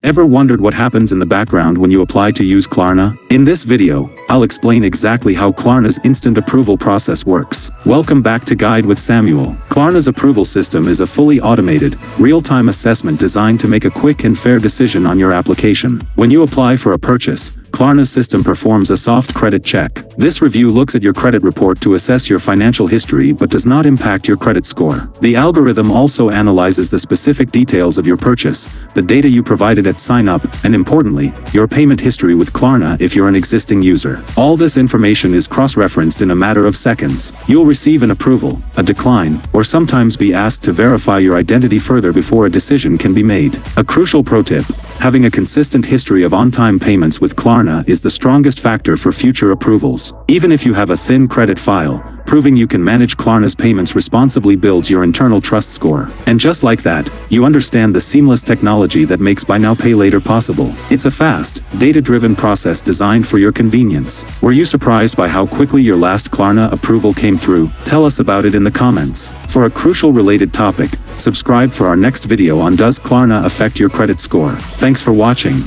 Ever wondered what happens in the background when you apply to use Klarna? In this video, I'll explain exactly how Klarna's instant approval process works. Welcome back to Guide with Samuel. Klarna's approval system is a fully automated, real-time assessment designed to make a quick and fair decision on your application. When you apply for a purchase, Klarna's system performs a soft credit check. This review looks at your credit report to assess your financial history but does not impact your credit score. The algorithm also analyzes the specific details of your purchase, the data you provided at sign-up, and importantly, your payment history with Klarna if you're an existing user. All this information is cross-referenced in a matter of seconds. You'll receive an approval, a decline, or sometimes be asked to verify your identity further before a decision can be made. A crucial pro tip: having a consistent history of on-time payments with Klarna is the strongest factor for future approvals. Even if you have a thin credit file, proving you can manage Klarna's payments responsibly builds your internal trust score. And just like that, you understand the seamless technology that makes buy now pay later possible. It's a fast, data-driven process designed for your convenience. Were you surprised by how quickly your last Klarna approval came through? Tell us about it in the comments. For a crucial related topic, subscribe for our next video on Does Klarna affect your credit score? Thanks for watching.